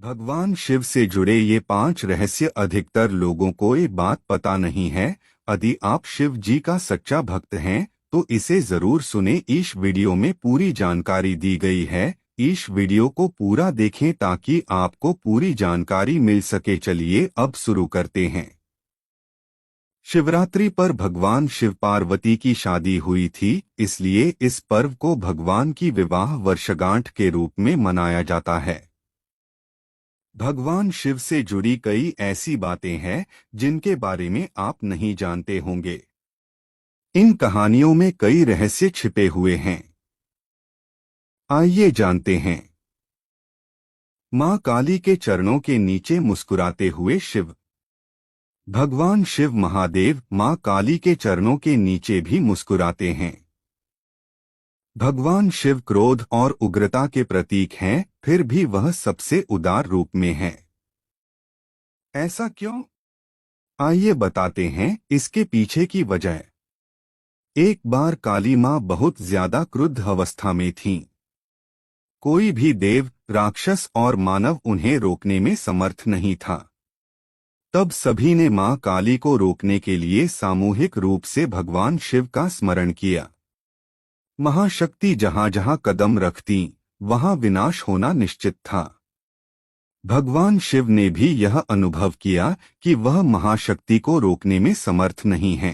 भगवान शिव से जुड़े ये 5 रहस्य अधिकतर लोगों को ये बात पता नहीं है। यदि आप शिव जी का सच्चा भक्त हैं तो इसे जरूर सुने। इस वीडियो में पूरी जानकारी दी गई है। इस वीडियो को पूरा देखें ताकि आपको पूरी जानकारी मिल सके। चलिए अब शुरू करते हैं। शिवरात्रि पर भगवान शिव पार्वती की शादी हुई थी, इसलिए इस पर्व को भगवान की विवाह वर्षगांठ के रूप में मनाया जाता है। भगवान शिव से जुड़ी कई ऐसी बातें हैं जिनके बारे में आप नहीं जानते होंगे। इन कहानियों में कई रहस्य छिपे हुए हैं। आइए जानते हैं। मां काली के चरणों के नीचे मुस्कुराते हुए शिव। भगवान शिव महादेव मां काली के चरणों के नीचे भी मुस्कुराते हैं। भगवान शिव क्रोध और उग्रता के प्रतीक हैं, फिर भी वह सबसे उदार रूप में है। ऐसा क्यों? आइए बताते हैं इसके पीछे की वजह। एक बार काली मां बहुत ज्यादा क्रुद्ध अवस्था में थीं। कोई भी देव, राक्षस और मानव उन्हें रोकने में समर्थ नहीं था। तब सभी ने मां काली को रोकने के लिए सामूहिक रूप से भगवान शिव का स्मरण किया। महाशक्ति जहां जहां कदम रखती, वहां विनाश होना निश्चित था। भगवान शिव ने भी यह अनुभव किया कि वह महाशक्ति को रोकने में समर्थ नहीं है।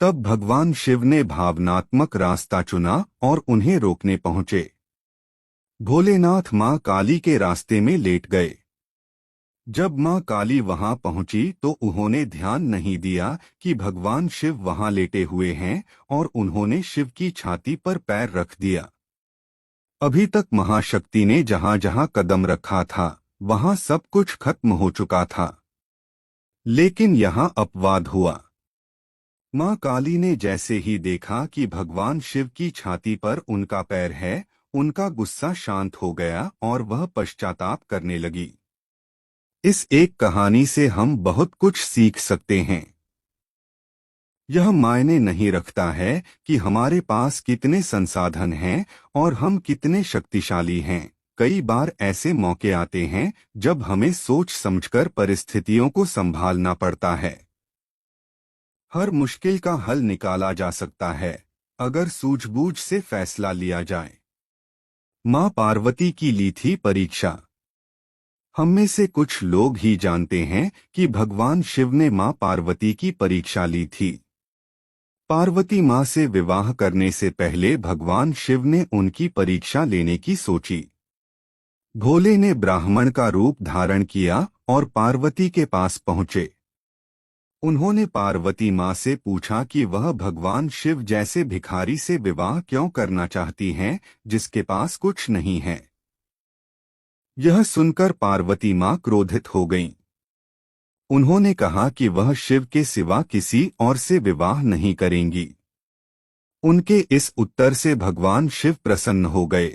तब भगवान शिव ने भावनात्मक रास्ता चुना और उन्हें रोकने पहुंचे। भोलेनाथ मां काली के रास्ते में लेट गए। जब मां काली वहां पहुंची तो उन्होंने ध्यान नहीं दिया कि भगवान शिव वहां लेटे हुए हैं और उन्होंने शिव की छाती पर पैर रख दिया। अभी तक महाशक्ति ने जहां जहां कदम रखा था वहां सब कुछ खत्म हो चुका था। लेकिन यहां अपवाद हुआ। मां काली ने जैसे ही देखा कि भगवान शिव की छाती पर उनका पैर है, उनका गुस्सा शांत हो गया और वह पश्चाताप करने लगी। इस एक कहानी से हम बहुत कुछ सीख सकते हैं। यह मायने नहीं रखता है कि हमारे पास कितने संसाधन हैं और हम कितने शक्तिशाली हैं। कई बार ऐसे मौके आते हैं जब हमें सोच समझकर परिस्थितियों को संभालना पड़ता है। हर मुश्किल का हल निकाला जा सकता है अगर सूझबूझ से फैसला लिया जाए। मां पार्वती की ली थी परीक्षा। हम में से कुछ लोग ही जानते हैं कि भगवान शिव ने मां पार्वती की परीक्षा ली थी। पार्वती मां से विवाह करने से पहले भगवान शिव ने उनकी परीक्षा लेने की सोची। भोले ने ब्राह्मण का रूप धारण किया और पार्वती के पास पहुंचे। उन्होंने पार्वती मां से पूछा कि वह भगवान शिव जैसे भिखारी से विवाह क्यों करना चाहती हैं, जिसके पास कुछ नहीं है। यह सुनकर पार्वती मां क्रोधित हो गईं। उन्होंने कहा कि वह शिव के सिवा किसी और से विवाह नहीं करेंगी। उनके इस उत्तर से भगवान शिव प्रसन्न हो गए।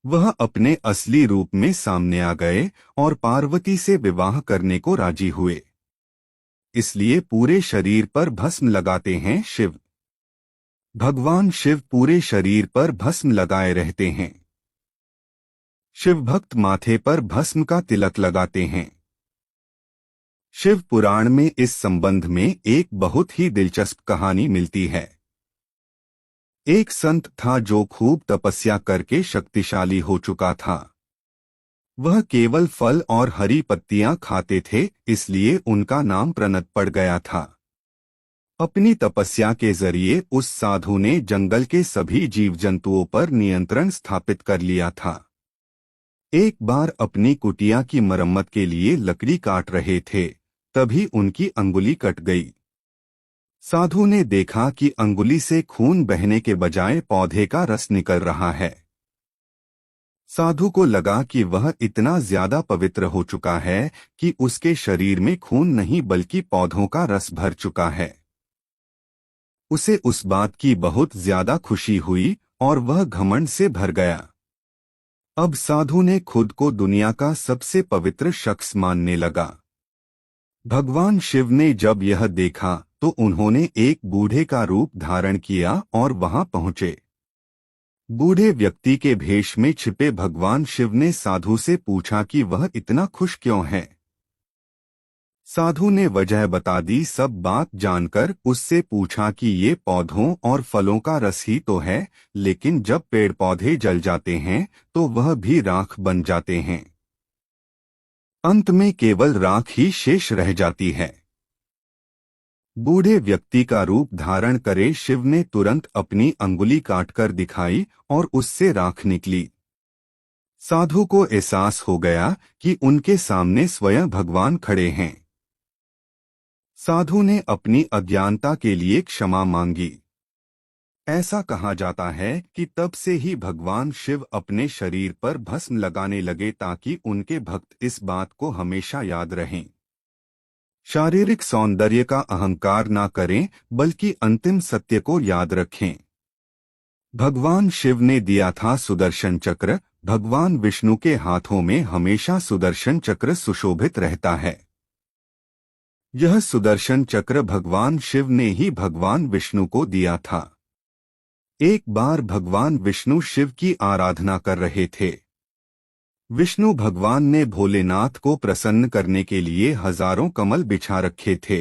वह अपने असली रूप में सामने आ गए और पार्वती से विवाह करने को राजी हुए। इसलिए पूरे शरीर पर भस्म लगाते हैं शिव। भगवान शिव पूरे शरीर पर भस्म लगाए रहते हैं। शिव भक्त माथे पर भस्म का तिलक लगाते हैं। शिव पुराण में इस संबंध में एक बहुत ही दिलचस्प कहानी मिलती है। एक संत था जो खूब तपस्या करके शक्तिशाली हो चुका था। वह केवल फल और हरी पत्तियां खाते थे, इसलिए उनका नाम प्रणत पड़ गया था। अपनी तपस्या के जरिए उस साधु ने जंगल के सभी जीव जंतुओं पर नियंत्रण स्थापित कर लिया था। एक बार अपनी कुटिया की मरम्मत के लिए लकड़ी काट रहे थे, तभी उनकी अंगुली कट गई। साधु ने देखा कि अंगुली से खून बहने के बजाय पौधे का रस निकल रहा है। साधु को लगा कि वह इतना ज्यादा पवित्र हो चुका है कि उसके शरीर में खून नहीं बल्कि पौधों का रस भर चुका है। उसे उस बात की बहुत ज्यादा खुशी हुई और वह घमंड से भर गया। अब साधु ने खुद को दुनिया का सबसे पवित्र शख्स मानने लगा। भगवान शिव ने जब यह देखा तो उन्होंने एक बूढ़े का रूप धारण किया और वहां पहुंचे। बूढ़े व्यक्ति के भेष में छिपे भगवान शिव ने साधु से पूछा कि वह इतना खुश क्यों है। साधु ने वजह बता दी। सब बात जानकर उससे पूछा कि ये पौधों और फलों का रस ही तो है, लेकिन जब पेड़ पौधे जल जाते हैं तो वह भी राख बन जाते हैं। अंत में केवल राख ही शेष रह जाती है। बूढ़े व्यक्ति का रूप धारण करे शिव ने तुरंत अपनी अंगुली काटकर दिखाई और उससे राख निकली। साधु को एहसास हो गया कि उनके सामने स्वयं भगवान खड़े हैं। साधु ने अपनी अज्ञानता के लिए क्षमा मांगी। ऐसा कहा जाता है कि तब से ही भगवान शिव अपने शरीर पर भस्म लगाने लगे ताकि उनके भक्त इस बात को हमेशा याद रहें। शारीरिक सौंदर्य का अहंकार ना करें, बल्कि अंतिम सत्य को याद रखें। भगवान शिव ने दिया था सुदर्शन चक्र। भगवान विष्णु के हाथों में हमेशा सुदर्शन चक्र सुशोभित रहता है। यह सुदर्शन चक्र भगवान शिव ने ही भगवान विष्णु को दिया था। एक बार भगवान विष्णु शिव की आराधना कर रहे थे। विष्णु भगवान ने भोलेनाथ को प्रसन्न करने के लिए हजारों कमल बिछा रखे थे।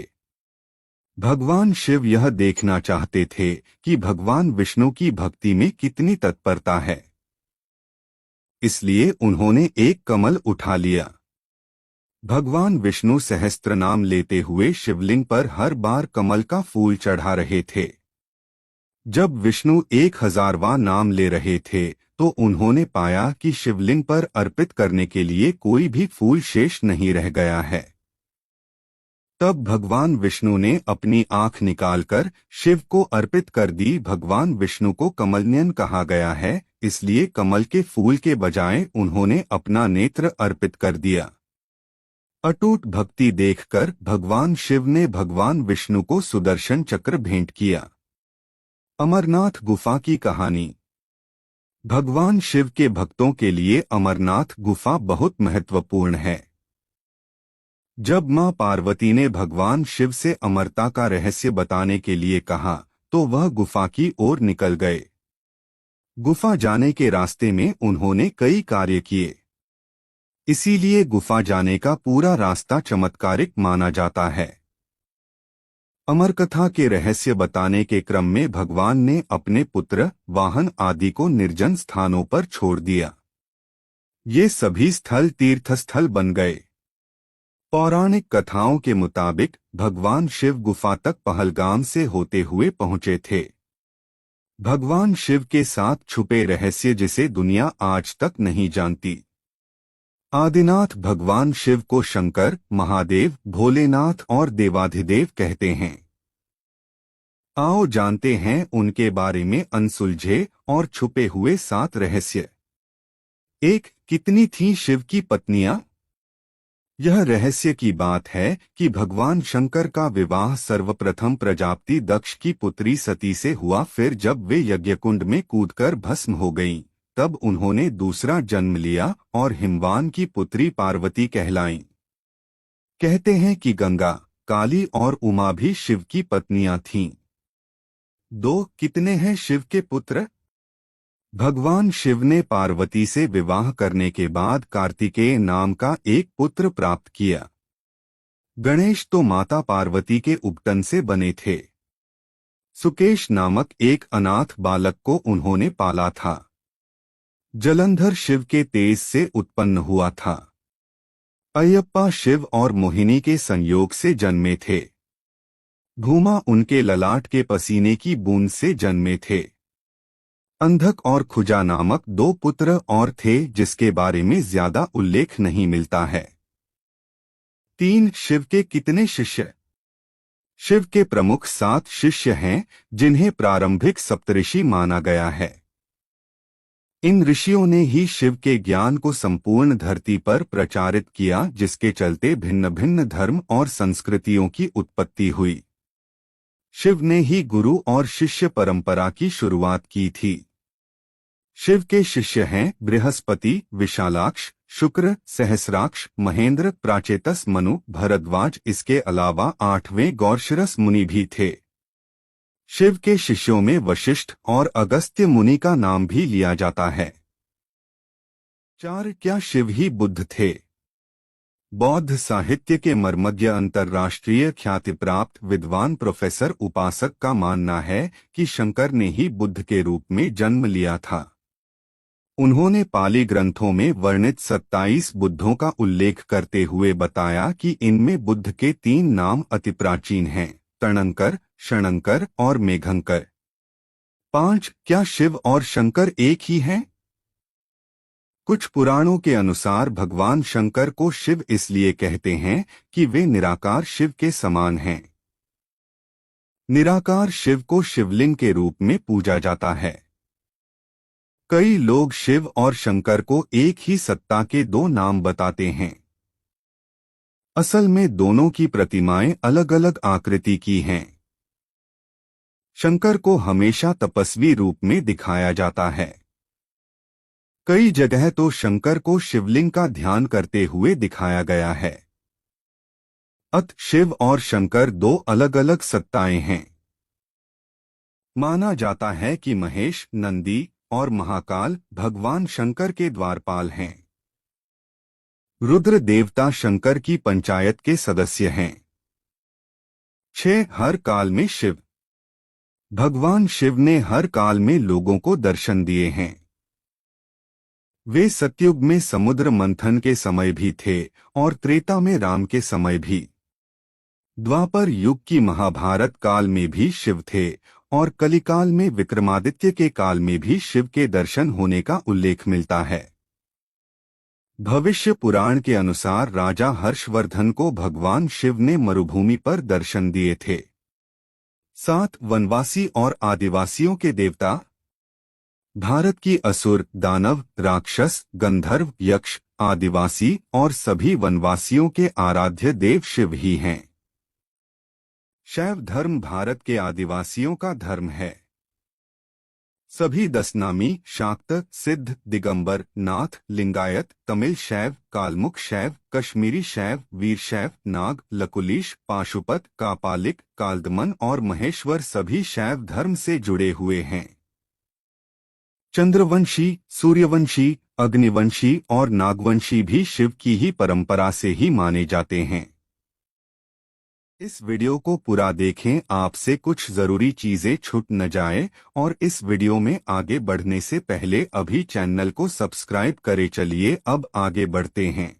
भगवान शिव यह देखना चाहते थे कि भगवान विष्णु की भक्ति में कितनी तत्परता है। इसलिए उन्होंने एक कमल उठा लिया। भगवान विष्णु सहस्त्रनाम लेते हुए शिवलिंग पर हर बार कमल का फूल चढ़ा रहे थे। जब विष्णु 1000वां नाम ले रहे थे तो उन्होंने पाया कि शिवलिंग पर अर्पित करने के लिए कोई भी फूल शेष नहीं रह गया है। तब भगवान विष्णु ने अपनी आंख निकालकर शिव को अर्पित कर दी। भगवान विष्णु को कमलनयन कहा गया है, इसलिए कमल के फूल के बजाय उन्होंने अपना नेत्र अर्पित कर दिया। अटूट भक्ति देखकर भगवान शिव ने भगवान विष्णु को सुदर्शन चक्र भेंट किया। अमरनाथ गुफा की कहानी। भगवान शिव के भक्तों के लिए अमरनाथ गुफा बहुत महत्वपूर्ण है। जब मां पार्वती ने भगवान शिव से अमरता का रहस्य बताने के लिए कहा तो वह गुफा की ओर निकल गए। गुफा जाने के रास्ते में उन्होंने कई कार्य किए, इसीलिए गुफा जाने का पूरा रास्ता चमत्कारिक माना जाता है। अमर कथा के रहस्य बताने के क्रम में भगवान ने अपने पुत्र, वाहन आदि को निर्जन स्थानों पर छोड़ दिया। ये सभी स्थल तीर्थस्थल बन गए। पौराणिक कथाओं के मुताबिक भगवान शिव गुफा तक पहलगाम से होते हुए पहुंचे थे। भगवान शिव के साथ छुपे रहस्य जिसे दुनिया आज तक नहीं जानती। आदिनाथ भगवान शिव को शंकर, महादेव, भोलेनाथ और देवाधिदेव कहते हैं। आओ जानते हैं उनके बारे में अनसुलझे और छुपे हुए 7 रहस्य। 1. कितनी थीं शिव की पत्नियां? यह रहस्य की बात है कि भगवान शंकर का विवाह सर्वप्रथम प्रजापति दक्ष की पुत्री सती से हुआ। फिर जब वे यज्ञकुंड में कूदकर भस्म हो गईं, तब उन्होंने दूसरा जन्म लिया और हिमवान की पुत्री पार्वती कहलाईं। कहते हैं कि गंगा, काली और उमा भी शिव की पत्नियां थीं। 2. कितने हैं शिव के पुत्र? भगवान शिव ने पार्वती से विवाह करने के बाद कार्तिकेय नाम का एक पुत्र प्राप्त किया। गणेश तो माता पार्वती के उपटन से बने थे। सुकेश नामक एक अनाथ बालक को उन्होंने पाला था। जलंधर शिव के तेज से उत्पन्न हुआ था। अयप्पा शिव और मोहिनी के संयोग से जन्मे थे। भूमा उनके ललाट के पसीने की बूंद से जन्मे थे। अंधक और खुजा नामक 2 पुत्र और थे जिसके बारे में ज्यादा उल्लेख नहीं मिलता है। 3. शिव के कितने शिष्य? शिव के प्रमुख 7 शिष्य हैं जिन्हें प्रारंभिक सप्तऋषि माना गया है। इन ऋषियों ने ही शिव के ज्ञान को संपूर्ण धरती पर प्रचारित किया, जिसके चलते भिन्न भिन्न धर्म और संस्कृतियों की उत्पत्ति हुई। शिव ने ही गुरु और शिष्य परंपरा की शुरुआत की थी। शिव के शिष्य हैं बृहस्पति, विशालाक्ष, शुक्र, सहस्राक्ष, महेंद्र, प्राचेतस, मनु, भरद्वाज। इसके अलावा 8वें गौरशिरस मुनि भी थे। शिव के शिष्यों में वशिष्ठ और अगस्त्य मुनि का नाम भी लिया जाता है। 4. क्या शिव ही बुद्ध थे? बौद्ध साहित्य के मर्मज्ञ अंतर्राष्ट्रीय ख्याति प्राप्त विद्वान प्रोफेसर उपासक का मानना है कि शंकर ने ही बुद्ध के रूप में जन्म लिया था। उन्होंने पाली ग्रंथों में वर्णित 27 बुद्धों का उल्लेख करते हुए बताया कि इनमें बुद्ध के 3 नाम अति प्राचीन हैं, तरणंकर, शरणंकर और मेघंकर। 5. क्या शिव और शंकर एक ही हैं? कुछ पुराणों के अनुसार भगवान शंकर को शिव इसलिए कहते हैं कि वे निराकार शिव के समान हैं। निराकार शिव को शिवलिंग के रूप में पूजा जाता है। कई लोग शिव और शंकर को एक ही सत्ता के 2 नाम बताते हैं। असल में दोनों की प्रतिमाएं अलग अलग आकृति की हैं। शंकर को हमेशा तपस्वी रूप में दिखाया जाता है। कई जगह तो शंकर को शिवलिंग का ध्यान करते हुए दिखाया गया है। अत शिव और शंकर 2 अलग अलग सत्ताएं हैं। माना जाता है कि महेश, नंदी और महाकाल भगवान शंकर के द्वारपाल हैं। रुद्र देवता शंकर की पंचायत के सदस्य हैं। 6. हर काल में शिव। भगवान शिव ने हर काल में लोगों को दर्शन दिए हैं। वे सतयुग में समुद्र मंथन के समय भी थे और त्रेता में राम के समय भी। द्वापर युग की महाभारत काल में भी शिव थे और कलिकाल में विक्रमादित्य के काल में भी शिव के दर्शन होने का उल्लेख मिलता है। भविष्य पुराण के अनुसार राजा हर्षवर्धन को भगवान शिव ने मरुभूमि पर दर्शन दिए थे। 7. वनवासी और आदिवासियों के देवता। भारत की असुर, दानव, राक्षस, गंधर्व, यक्ष, आदिवासी और सभी वनवासियों के आराध्य देव शिव ही हैं। शैव धर्म भारत के आदिवासियों का धर्म है। सभी 10 नामी, शाक्त, सिद्ध, दिगंबर, नाथ, लिंगायत, तमिल शैव, कालमुख शैव, कश्मीरी शैव, वीर शैव, नाग, लकुलीश, पाशुपत, कापालिक, कालदमन और महेश्वर सभी शैव धर्म से जुड़े हुए हैं। चंद्रवंशी, सूर्यवंशी, अग्निवंशी और नागवंशी भी शिव की ही परंपरा से ही माने जाते हैं। इस वीडियो को पूरा देखें, आपसे कुछ जरूरी चीजें छूट न जाए। और इस वीडियो में आगे बढ़ने से पहले अभी चैनल को सब्सक्राइब करें। चलिए अब आगे बढ़ते हैं।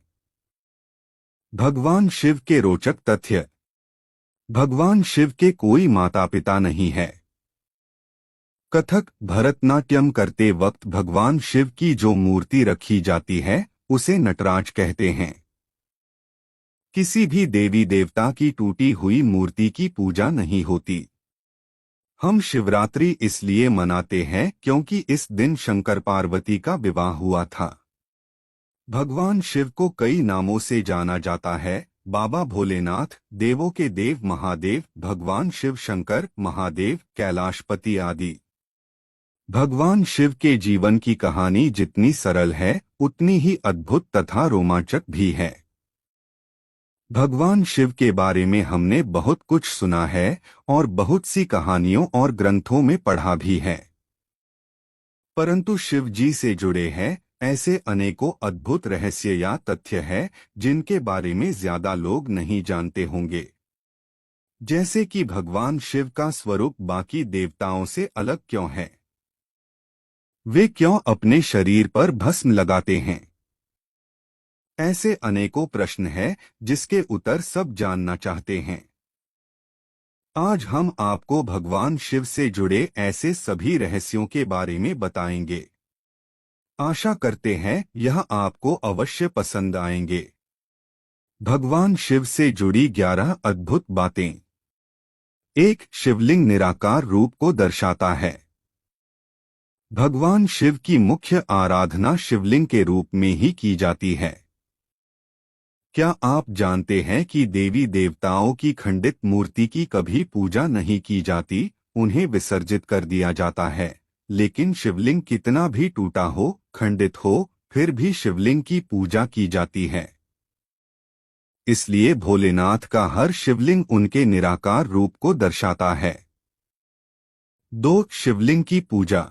भगवान शिव के रोचक तथ्य। भगवान शिव के कोई माता पिता नहीं है। कथक, भरतनाट्यम करते वक्त भगवान शिव की जो मूर्ति रखी जाती है उसे नटराज कहते हैं। किसी भी देवी देवता की टूटी हुई मूर्ति की पूजा नहीं होती। हम शिवरात्रि इसलिए मनाते हैं क्योंकि इस दिन शंकर पार्वती का विवाह हुआ था। भगवान शिव को कई नामों से जाना जाता है। बाबा भोलेनाथ, देवों के देव महादेव, भगवान शिव शंकर, महादेव, कैलाशपति आदि। भगवान शिव के जीवन की कहानी जितनी सरल है उतनी ही अद्भुत तथा रोमांचक भी है। भगवान शिव के बारे में हमने बहुत कुछ सुना है और बहुत सी कहानियों और ग्रंथों में पढ़ा भी है, परंतु शिव जी से जुड़े हैं ऐसे अनेकों अद्भुत रहस्य या तथ्य है जिनके बारे में ज्यादा लोग नहीं जानते होंगे। जैसे कि भगवान शिव का स्वरूप बाकी देवताओं से अलग क्यों है, वे क्यों अपने शरीर पर भस्म लगाते हैं। ऐसे अनेकों प्रश्न हैं जिसके उत्तर सब जानना चाहते हैं। आज हम आपको भगवान शिव से जुड़े ऐसे सभी रहस्यों के बारे में बताएंगे। आशा करते हैं यह आपको अवश्य पसंद आएंगे। भगवान शिव से जुड़ी 11 अद्भुत बातें। 1. शिवलिंग निराकार रूप को दर्शाता है। भगवान शिव की मुख्य आराधना शिवलिंग के रूप में ही की जाती है। क्या आप जानते हैं कि देवी देवताओं की खंडित मूर्ति की कभी पूजा नहीं की जाती, उन्हें विसर्जित कर दिया जाता है। लेकिन शिवलिंग कितना भी टूटा हो, खंडित हो, फिर भी शिवलिंग की पूजा की जाती है। इसलिए भोलेनाथ का हर शिवलिंग उनके निराकार रूप को दर्शाता है। 2. शिवलिंग की पूजा।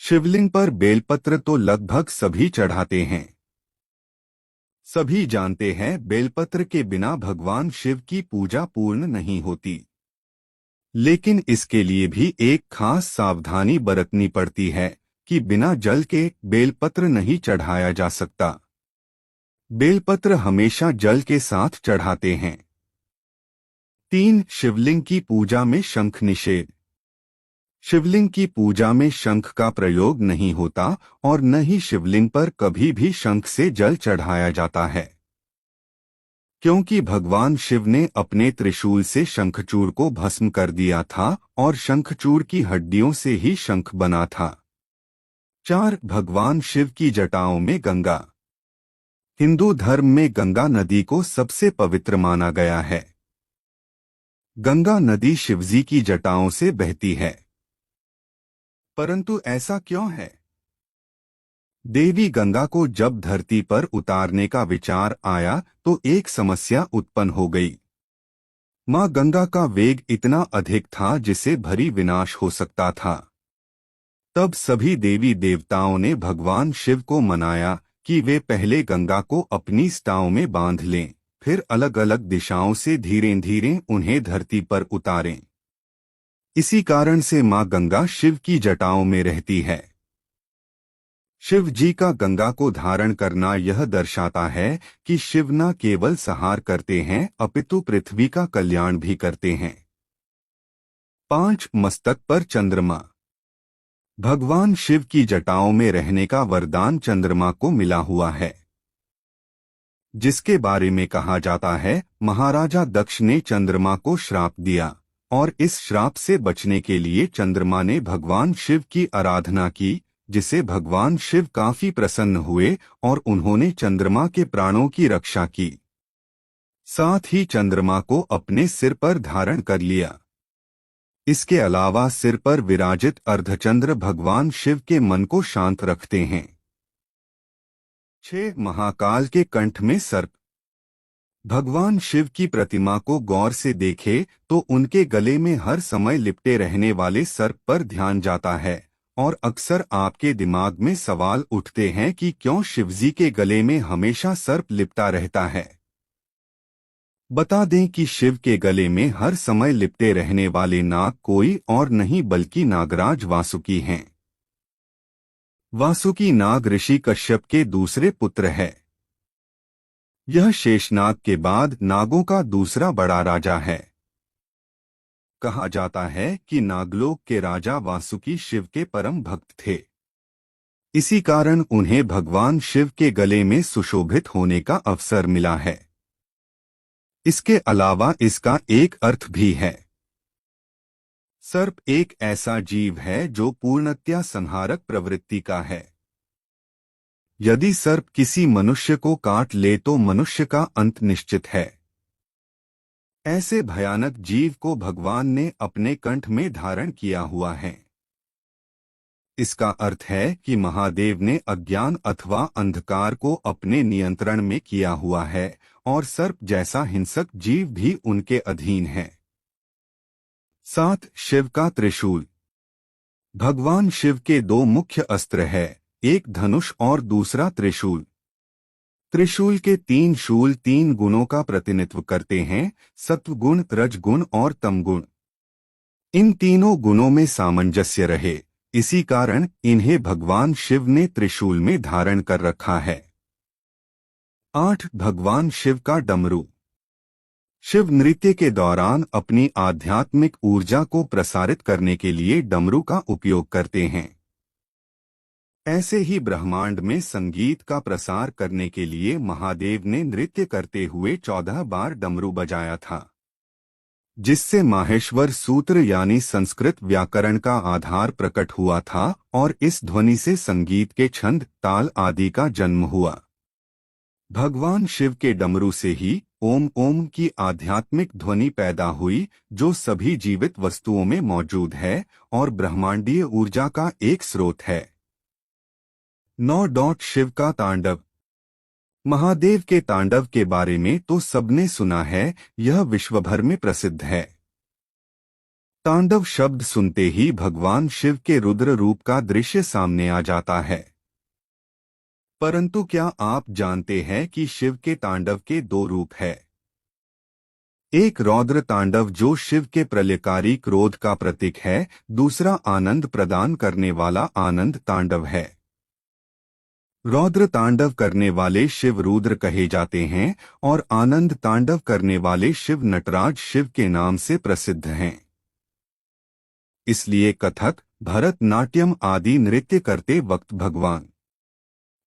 शिवलिंग पर बेलपत्र तो लगभग सभी चढ़ाते हैं। सभी जानते हैं बेलपत्र के बिना भगवान शिव की पूजा पूर्ण नहीं होती। लेकिन इसके लिए भी एक खास सावधानी बरतनी पड़ती है कि बिना जल के बेलपत्र नहीं चढ़ाया जा सकता। बेलपत्र हमेशा जल के साथ चढ़ाते हैं। 3. शिवलिंग की पूजा में शंख निषेध। शिवलिंग की पूजा में शंख का प्रयोग नहीं होता और न ही शिवलिंग पर कभी भी शंख से जल चढ़ाया जाता है, क्योंकि भगवान शिव ने अपने त्रिशूल से शंखचूड़ को भस्म कर दिया था और शंखचूड़ की हड्डियों से ही शंख बना था। 4. भगवान शिव की जटाओं में गंगा। हिंदू धर्म में गंगा नदी को सबसे पवित्र माना गया है। गंगा नदी शिवजी की जटाओं से बहती है। परंतु ऐसा क्यों है? देवी गंगा को जब धरती पर उतारने का विचार आया तो एक समस्या उत्पन्न हो गई। मां गंगा का वेग इतना अधिक था जिसे भरी विनाश हो सकता था। तब सभी देवी देवताओं ने भगवान शिव को मनाया कि वे पहले गंगा को अपनी स्टाओं में बांध लें, फिर अलग अलग दिशाओं से धीरे धीरे उन्हें धरती पर उतारें। इसी कारण से मां गंगा शिव की जटाओं में रहती है। शिव जी का गंगा को धारण करना यह दर्शाता है कि शिव न केवल संहार करते हैं अपितु पृथ्वी का कल्याण भी करते हैं। 5. मस्तक पर चंद्रमा। भगवान शिव की जटाओं में रहने का वरदान चंद्रमा को मिला हुआ है, जिसके बारे में कहा जाता है महाराजा दक्ष ने चंद्रमा को श्राप दिया और इस श्राप से बचने के लिए चंद्रमा ने भगवान शिव की आराधना की, जिसे भगवान शिव काफी प्रसन्न हुए और उन्होंने चंद्रमा के प्राणों की रक्षा की। साथ ही चंद्रमा को अपने सिर पर धारण कर लिया। इसके अलावा सिर पर विराजित अर्धचंद्र भगवान शिव के मन को शांत रखते हैं। 6. महाकाल के कंठ में सर्प। भगवान शिव की प्रतिमा को गौर से देखे तो उनके गले में हर समय लिपटे रहने वाले सर्प पर ध्यान जाता है और अक्सर आपके दिमाग में सवाल उठते हैं कि क्यों शिवजी के गले में हमेशा सर्प लिपटा रहता है। बता दें कि शिव के गले में हर समय लिपटे रहने वाले नाग कोई और नहीं बल्कि नागराज वासुकी हैं। वासुकी नाग ऋषि कश्यप के दूसरे पुत्र है। यह शेषनाग के बाद नागों का दूसरा बड़ा राजा है। कहा जाता है कि नागलोक के राजा वासुकी शिव के परम भक्त थे। इसी कारण उन्हें भगवान शिव के गले में सुशोभित होने का अवसर मिला है। इसके अलावा इसका एक अर्थ भी है। सर्प एक ऐसा जीव है जो पूर्णतया संहारक प्रवृत्ति का है। यदि सर्प किसी मनुष्य को काट ले तो मनुष्य का अंत निश्चित है। ऐसे भयानक जीव को भगवान ने अपने कंठ में धारण किया हुआ है। इसका अर्थ है कि महादेव ने अज्ञान अथवा अंधकार को अपने नियंत्रण में किया हुआ है और सर्प जैसा हिंसक जीव भी उनके अधीन है। 7. शिव का त्रिशूल। भगवान शिव के दो मुख्य अस्त्र है, एक धनुष और दूसरा त्रिशूल। त्रिशूल के 3 शूल 3 गुणों का प्रतिनिधित्व करते हैं, सत्वगुण, रजगुण और तमगुण। इन तीनों गुणों में सामंजस्य रहे, इसी कारण इन्हें भगवान शिव ने त्रिशूल में धारण कर रखा है। 8. भगवान शिव का डमरू। शिव नृत्य के दौरान अपनी आध्यात्मिक ऊर्जा को प्रसारित करने के लिए डमरू का उपयोग करते हैं। ऐसे ही ब्रह्मांड में संगीत का प्रसार करने के लिए महादेव ने नृत्य करते हुए 14 बार डमरू बजाया था, जिससे माहेश्वर सूत्र यानी संस्कृत व्याकरण का आधार प्रकट हुआ था और इस ध्वनि से संगीत के छंद, ताल आदि का जन्म हुआ। भगवान शिव के डमरू से ही ओम ओम की आध्यात्मिक ध्वनि पैदा हुई, जो सभी जीवित वस्तुओं में मौजूद है और ब्रह्मांडीय ऊर्जा का एक स्रोत है। 9. शिव का तांडव। महादेव के तांडव के बारे में तो सबने सुना है, यह विश्वभर में प्रसिद्ध है। तांडव शब्द सुनते ही भगवान शिव के रुद्र रूप का दृश्य सामने आ जाता है। परंतु क्या आप जानते हैं कि शिव के तांडव के दो रूप हैं? एक रौद्र तांडव जो शिव के प्रलयकारी क्रोध का प्रतीक है, दूसरा आनंद प्रदान करने वाला आनंद तांडव है। रौद्र तांडव करने वाले शिव रुद्र कहे जाते हैं और आनंद तांडव करने वाले शिव नटराज शिव के नाम से प्रसिद्ध हैं। इसलिए कथक, भरतनाट्यम आदि नृत्य करते वक्त भगवान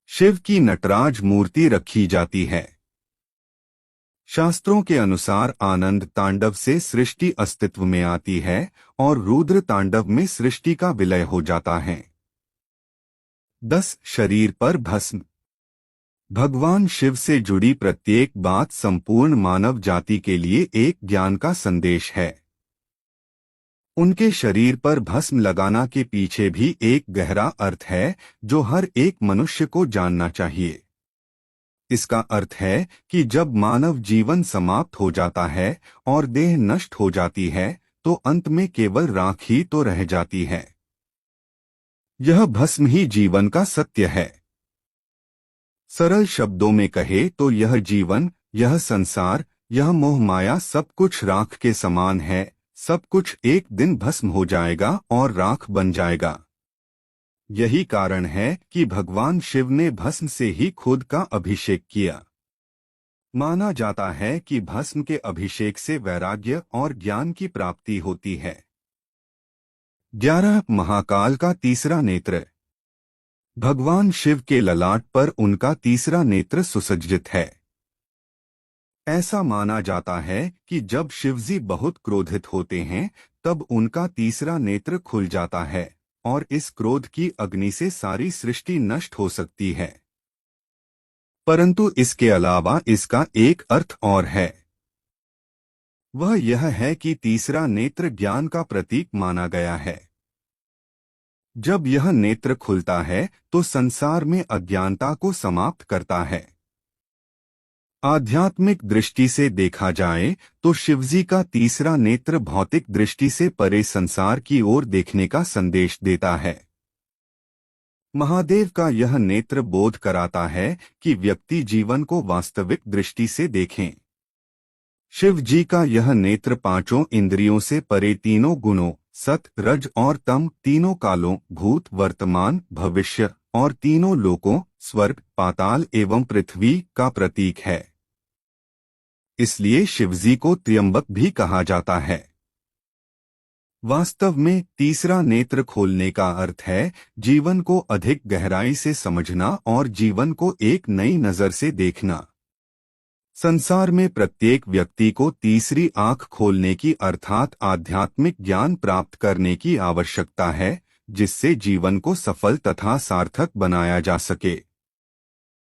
शिव की नटराज मूर्ति रखी जाती है। शास्त्रों के अनुसार आनंद तांडव से सृष्टि अस्तित्व में आती है और रुद्र तांडव में सृष्टि का विलय हो जाता है। 10 शरीर पर भस्म। भगवान शिव से जुड़ी प्रत्येक बात संपूर्ण मानव जाति के लिए एक ज्ञान का संदेश है। उनके शरीर पर भस्म लगाना के पीछे भी एक गहरा अर्थ है जो हर एक मनुष्य को जानना चाहिए। इसका अर्थ है कि जब मानव जीवन समाप्त हो जाता है और देह नष्ट हो जाती है तो अंत में केवल राख ही तो रह जाती है। यह भस्म ही जीवन का सत्य है। सरल शब्दों में कहे तो यह जीवन, यह संसार, यह मोह माया सब कुछ राख के समान है। सब कुछ एक दिन भस्म हो जाएगा और राख बन जाएगा। यही कारण है कि भगवान शिव ने भस्म से ही खुद का अभिषेक किया। माना जाता है कि भस्म के अभिषेक से वैराग्य और ज्ञान की प्राप्ति होती है। 11 महाकाल का तीसरा नेत्र। भगवान शिव के ललाट पर उनका तीसरा नेत्र सुसज्जित है। ऐसा माना जाता है कि जब शिवजी बहुत क्रोधित होते हैं तब उनका तीसरा नेत्र खुल जाता है और इस क्रोध की अग्नि से सारी सृष्टि नष्ट हो सकती है। परंतु इसके अलावा इसका एक अर्थ और है। वह यह है कि तीसरा नेत्र ज्ञान का प्रतीक माना गया है। जब यह नेत्र खुलता है तो संसार में अज्ञानता को समाप्त करता है। आध्यात्मिक दृष्टि से देखा जाए तो शिवजी का तीसरा नेत्र भौतिक दृष्टि से परे संसार की ओर देखने का संदेश देता है। महादेव का यह नेत्र बोध कराता है कि व्यक्ति जीवन को वास्तविक दृष्टि से देखें। शिव जी का यह नेत्र पांचों इंद्रियों से परे तीनों गुणों सत, रज और तम, तीनों कालों भूत, वर्तमान, भविष्य और तीनों लोकों स्वर्ग, पाताल एवं पृथ्वी का प्रतीक है। इसलिए शिवजी को त्र्यंबक भी कहा जाता है। वास्तव में तीसरा नेत्र खोलने का अर्थ है जीवन को अधिक गहराई से समझना और जीवन को एक नई नजर से देखना। संसार में प्रत्येक व्यक्ति को तीसरी आंख खोलने की अर्थात आध्यात्मिक ज्ञान प्राप्त करने की आवश्यकता है, जिससे जीवन को सफल तथा सार्थक बनाया जा सके।